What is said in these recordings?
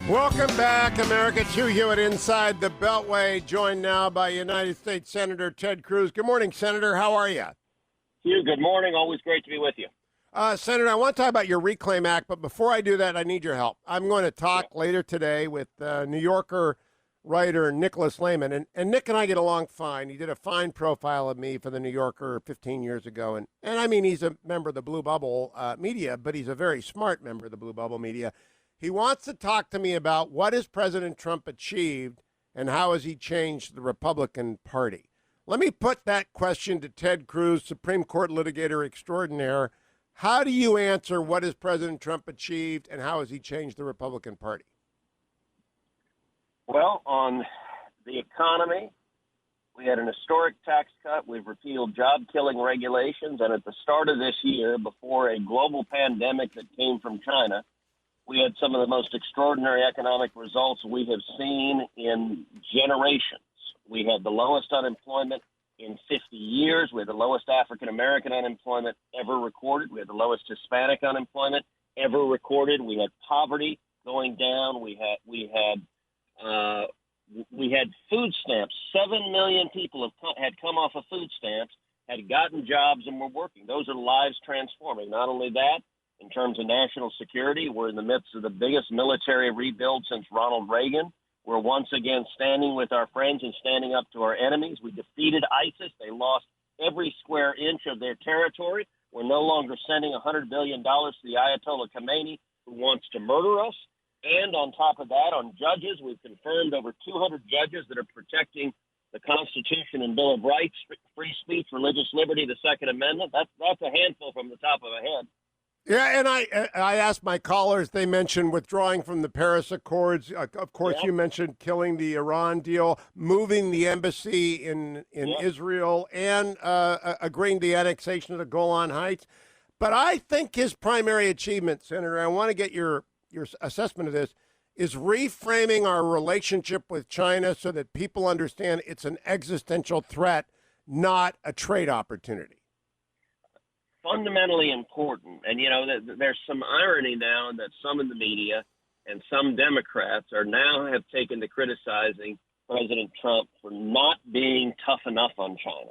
Welcome back, America. It's Hugh Hewitt inside the Beltway, joined now by United States Senator Ted Cruz. Good morning, Senator. How are you? Hugh, good morning. Always great to be with you. Senator, I want to talk about your Reclaim Act, but before I do that, I need your help. I'm going to talk later today with New Yorker writer Nicholas Lehman, and Nick and I get along fine. He did a fine profile of me for the New Yorker 15 years ago, and I mean, he's a member of the Blue Bubble media, but he's a very smart member of the Blue Bubble media. He wants to talk to me about what has President Trump achieved and how has he changed the Republican Party. Let me put that question to Ted Cruz, Supreme Court litigator extraordinaire. How do you answer what has President Trump achieved and how has he changed the Republican Party? Well, on the economy, we had an historic tax cut. We've repealed job-killing regulations. And at the start of this year, before a global pandemic that came from China, we had some of the most extraordinary economic results we have seen in generations. We had the lowest unemployment in 50 years. We had the lowest African-American unemployment ever recorded. We had the lowest Hispanic unemployment ever recorded. We had poverty going down. We had food stamps. 7 million people had come off of food stamps, had gotten jobs, and were working. Those are lives transforming. Not only that, in terms of national security, we're in the midst of the biggest military rebuild since Ronald Reagan. We're once again standing with our friends and standing up to our enemies. We defeated ISIS. They lost every square inch of their territory. We're no longer sending $100 billion to the Ayatollah Khomeini, who wants to murder us. And on top of that, on judges, we've confirmed over 200 judges that are protecting the Constitution and Bill of Rights, free speech, religious liberty, the Second Amendment. That's a handful from the top of a head. Yeah, and I asked my callers, they mentioned withdrawing from the Paris Accords. Of course, You mentioned killing the Iran deal, moving the embassy in Israel, and agreeing to the annexation of the Golan Heights. But I think his primary achievement, Senator, I want to get your assessment of this, is reframing our relationship with China so that people understand it's an existential threat, not a trade opportunity. Fundamentally important. And, you know, there's some irony now that some in the media and some Democrats are now have taken to criticizing President Trump for not being tough enough on China,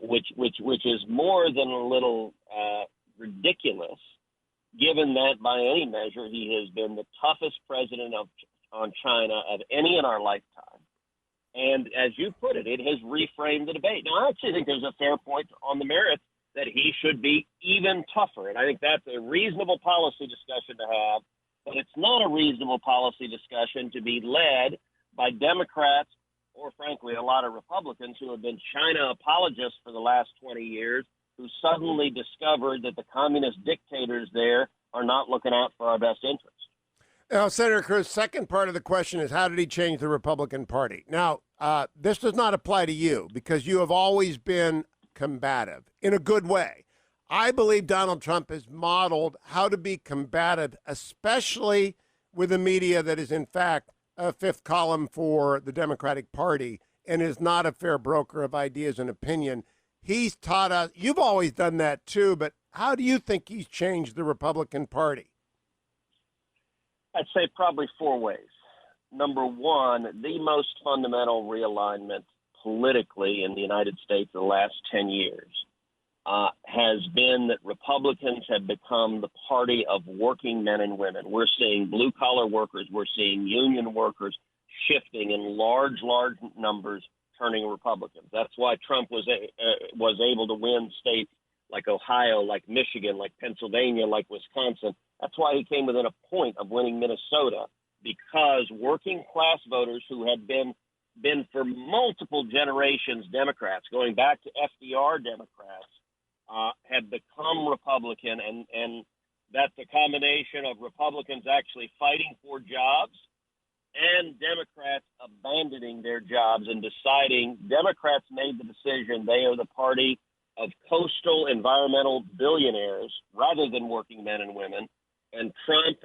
which is more than a little ridiculous, given that by any measure he has been the toughest president on China of any in our lifetime. And as you put it, it has reframed the debate. Now, I actually think there's a fair point on the merits that he should be even tougher. And I think that's a reasonable policy discussion to have, but it's not a reasonable policy discussion to be led by Democrats or, frankly, a lot of Republicans who have been China apologists for the last 20 years, who suddenly discovered that the communist dictators there are not looking out for our best interests. Now, Senator Cruz, second part of the question is how did he change the Republican Party? Now, this does not apply to you because you have always been combative in a good way. I believe Donald Trump has modeled how to be combative, especially with a media that is, in fact, a fifth column for the Democratic Party and is not a fair broker of ideas and opinion. He's taught us, you've always done that too, but how do you think he's changed the Republican Party? I'd say probably four ways. Number one, the most fundamental realignment politically in the United States in the last 10 years has been that Republicans have become the party of working men and women. We're seeing blue-collar workers, we're seeing union workers shifting in large numbers, turning Republicans. That's why Trump was able to win states like Ohio, like Michigan, like Pennsylvania, like Wisconsin. That's why he came within a point of winning Minnesota, because working-class voters who had been for multiple generations Democrats, going back to FDR Democrats, have become Republican, and that's a combination of Republicans actually fighting for jobs and Democrats abandoning their jobs and deciding Democrats made the decision they are the party of coastal environmental billionaires rather than working men and women. And Trump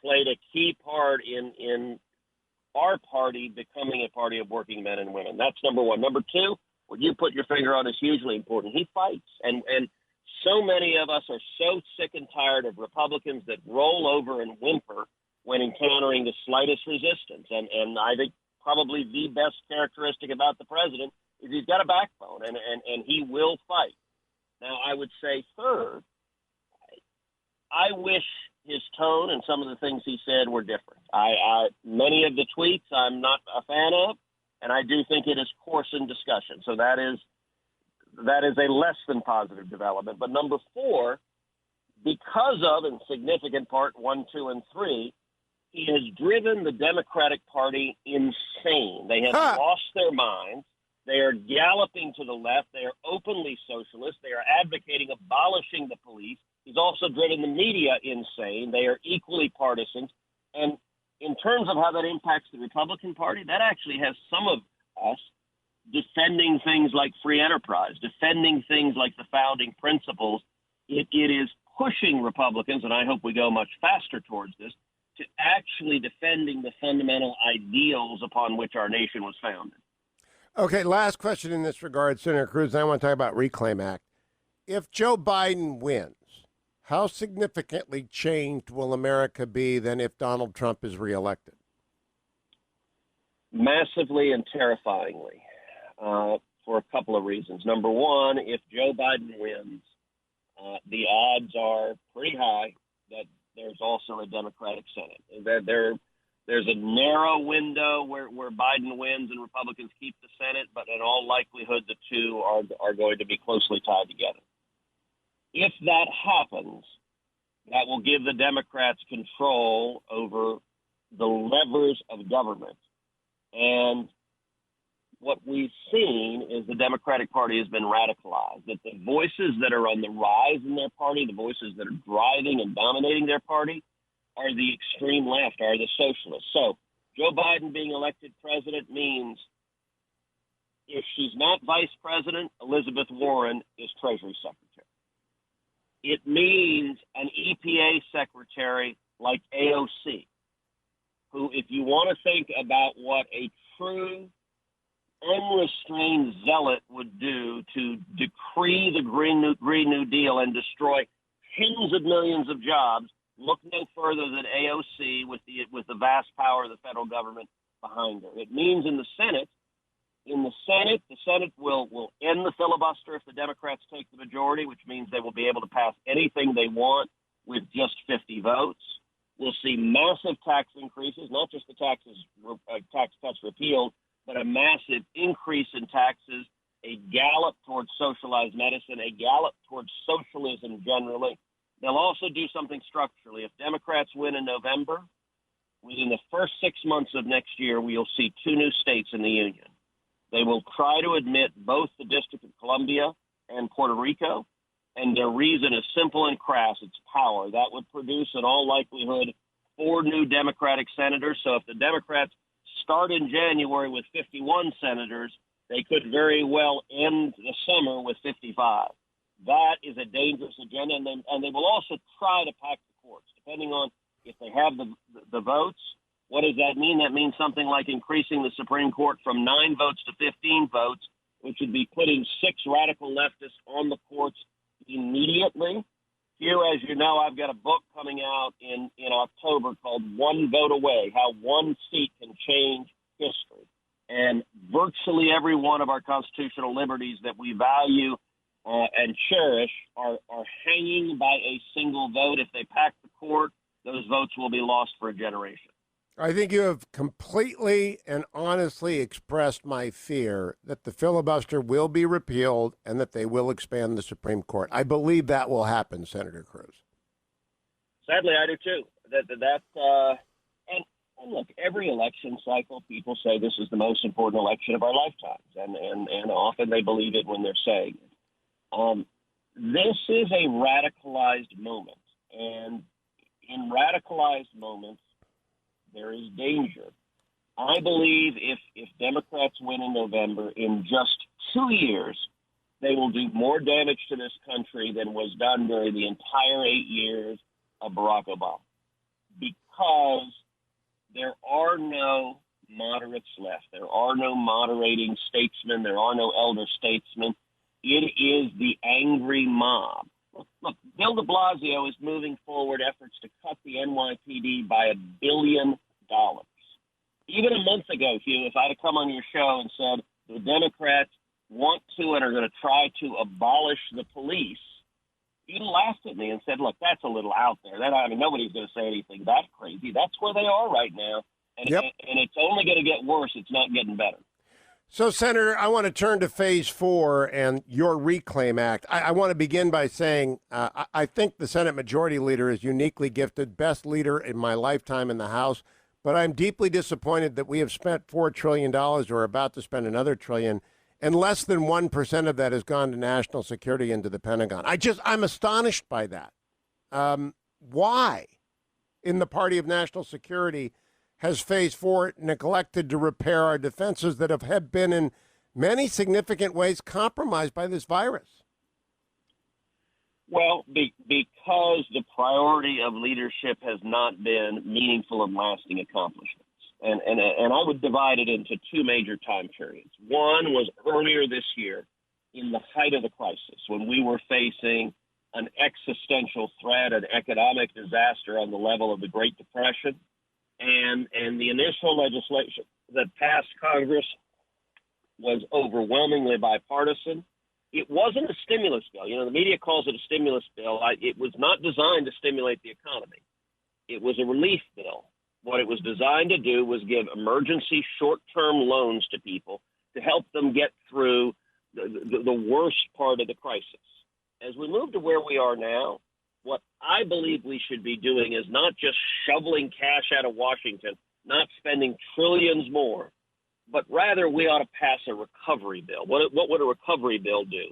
played a key part in our party becoming a party of working men and women. That's number one. Number two, what you put your finger on is hugely important. He fights. And so many of us are so sick and tired of Republicans that roll over and whimper when encountering the slightest resistance. And I think probably the best characteristic about the president is he's got a backbone, and he will fight. Now, I would say third, I wish his tone and some of the things he said were different. Many of the tweets I'm not a fan of, and I do think it is coarse in discussion. So that is a less than positive development. But number four, because of, in significant part, 1, 2, and 3, he has driven the Democratic Party insane. They have lost their minds. They are galloping to the left. They are openly socialist. They are advocating abolishing the police. He's also driven the media insane. They are equally partisan. And in terms of how that impacts the Republican Party, that actually has some of us defending things like free enterprise, defending things like the founding principles. It is pushing Republicans, and I hope we go much faster towards this, to actually defending the fundamental ideals upon which our nation was founded. Okay, last question in this regard, Senator Cruz. I want to talk about Reclaim Act. If Joe Biden wins, how significantly changed will America be than if Donald Trump is reelected? Massively and terrifyingly, for a couple of reasons. Number one, if Joe Biden wins, the odds are pretty high that there's also a Democratic Senate. There's a narrow window where Biden wins and Republicans keep the Senate, but in all likelihood, the two are going to be closely tied together. If that happens, that will give the Democrats control over the levers of government. And what we've seen is the Democratic Party has been radicalized, that the voices that are on the rise in their party, the voices that are driving and dominating their party, are the extreme left, are the socialists. So Joe Biden being elected president means if she's not vice president, Elizabeth Warren is Treasury Secretary. It means an EPA secretary like AOC, who, if you want to think about what a true unrestrained zealot would do to decree the Green New Deal and destroy tens of millions of jobs, look no further than AOC with the vast power of the federal government behind her. It means in the Senate, the Senate will end the filibuster if the Democrats take the majority, which means they will be able to pass anything they want with just 50 votes. We'll see massive tax increases, not just the tax cuts repealed, but a massive increase in taxes, a gallop towards socialized medicine, a gallop towards socialism generally. They'll also do something structurally. If Democrats win in November, within the first 6 months of next year, we'll see 2 new states in the Union. They will try to admit both the District of Columbia and Puerto Rico, and their reason is simple and crass. It's power. That would produce, in all likelihood, 4 new Democratic senators. So if the Democrats start in January with 51 senators, they could very well end the summer with 55. That is a dangerous agenda, and they will also try to pack the courts, depending on if they have the votes. What does that mean? That means something like increasing the Supreme Court from 9 votes to 15 votes, which would be putting 6 radical leftists on the courts immediately. Hugh, as you know, I've got a book coming out in October called One Vote Away, How One Seat Can Change History. And virtually every one of our constitutional liberties that we value and cherish are hanging by a single vote. If they pack the court, those votes will be lost for a generation. I think you have completely and honestly expressed my fear that the filibuster will be repealed and that they will expand the Supreme Court. I believe that will happen, Senator Cruz. Sadly, I do too. And look, every election cycle, people say this is the most important election of our lifetimes, and often they believe it when they're saying it. This is a radicalized moment, and in radicalized moments, there is danger. I believe if Democrats win in November, in just 2 years, they will do more damage to this country than was done during the entire 8 years of Barack Obama. Because there are no moderates left. There are no moderating statesmen. There are no elder statesmen. It is the angry mob, Look, Bill de Blasio is moving forward efforts to cut the NYPD by $1 billion. Even a month ago, Hugh, if I'd have come on your show and said the Democrats want to and are going to try to abolish the police, you'd have laughed at me and said, look, that's a little out there. Nobody's going to say anything that crazy. That's where they are right now. And, yep. and it's only going to get worse. It's not getting better. So, Senator, I want to turn to Phase 4 and your Reclaim Act. I want to begin by saying I think the Senate Majority Leader is uniquely gifted, best leader in my lifetime in the House. But I'm deeply disappointed that we have spent $4 trillion or are about to spend another $1 trillion, and less than 1% of that has gone to national security into the Pentagon. I'm astonished by that. Why, in the party of national security, has Phase 4 neglected to repair our defenses that have been in many significant ways compromised by this virus? Well, because the priority of leadership has not been meaningful and lasting accomplishments. And I would divide it into two major time periods. One was earlier this year, in the height of the crisis, when we were facing an existential threat, an economic disaster on the level of the Great Depression. And the initial legislation that passed Congress was overwhelmingly bipartisan. It wasn't a stimulus bill. The media calls it a stimulus bill. It was not designed to stimulate the economy. It was a relief bill. What it was designed to do was give emergency short-term loans to people to help them get through the worst part of the crisis. As we move to where we are now, what I believe we should be doing is not just shoveling cash out of Washington, not spending trillions more, but rather we ought to pass a recovery bill. What would a recovery bill do?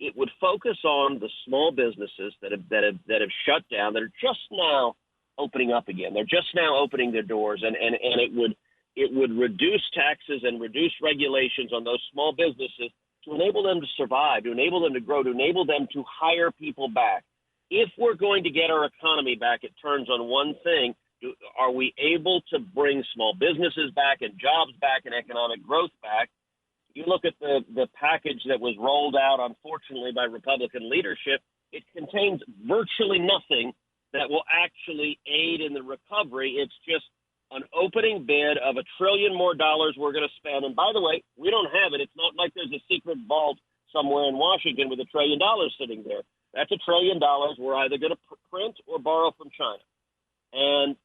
It would focus on the small businesses that have shut down, that are just now opening up again. They're just now opening their doors, and it would reduce taxes and reduce regulations on those small businesses to enable them to survive, to enable them to grow, to enable them to hire people back. If we're going to get our economy back, it turns on one thing. Are we able to bring small businesses back and jobs back and economic growth back? You look at the package that was rolled out, unfortunately, by Republican leadership, it contains virtually nothing that will actually aid in the recovery. It's just an opening bid of $1 trillion more we're going to spend. And by the way, we don't have it. It's not like there's a secret vault somewhere in Washington with $1 trillion sitting there. That's $1 trillion we're either going to print or borrow from China. And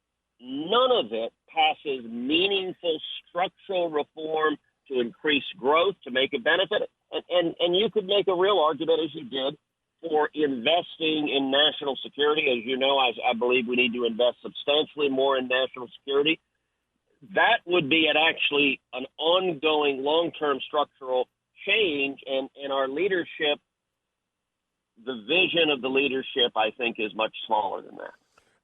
none of it passes meaningful structural reform to increase growth, to make a benefit. And you could make a real argument, as you did, for investing in national security. As you know, I believe we need to invest substantially more in national security. That would be actually an ongoing long-term structural change, and our leadership, the vision of the leadership, I think, is much smaller than that.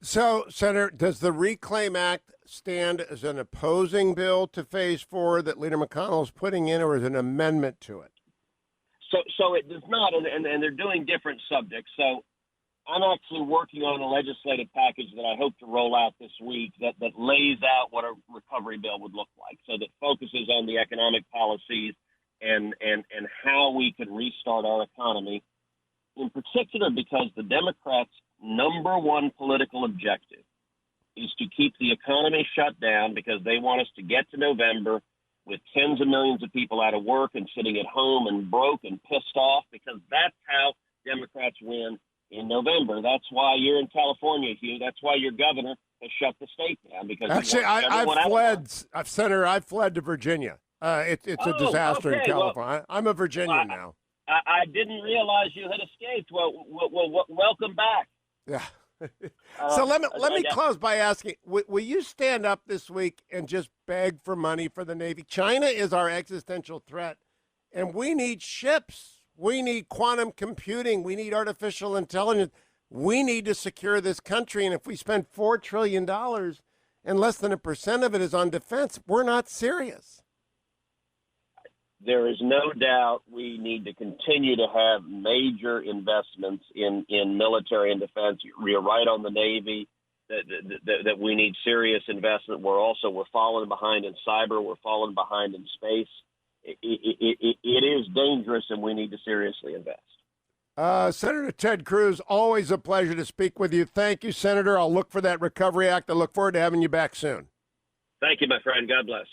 So, Senator, does the Reclaim Act stand as an opposing bill to Phase 4 that Leader McConnell is putting in, or as an amendment to it? So it does not, and they're doing different subjects. So I'm actually working on a legislative package that I hope to roll out this week that lays out what a recovery bill would look like, so that focuses on the economic policies and how we can restart our economy, in particular because the Democrats' number one political objective is to keep the economy shut down because they want us to get to November with tens of millions of people out of work and sitting at home and broke and pissed off, because that's how Democrats win in November. That's why you're in California, Hugh. That's why your governor has shut the state down. Because actually, I've fled to Virginia. It's a disaster in California. I'm a Virginian now. I didn't realize you had escaped. Well, welcome back. Yeah. So let me close by asking, will you stand up this week and just beg for money for the Navy? China is our existential threat, and we need ships. We need quantum computing. We need artificial intelligence. We need to secure this country, and if we spend $4 trillion and less than 1% of it is on defense, we're not serious. There is no doubt we need to continue to have major investments in military and defense. You're right on the Navy that we need serious investment. We're falling behind in cyber. We're falling behind in space. It is dangerous, and we need to seriously invest. Senator Ted Cruz, always a pleasure to speak with you. Thank you, Senator. I'll look for that Recovery Act. I look forward to having you back soon. Thank you, my friend. God bless.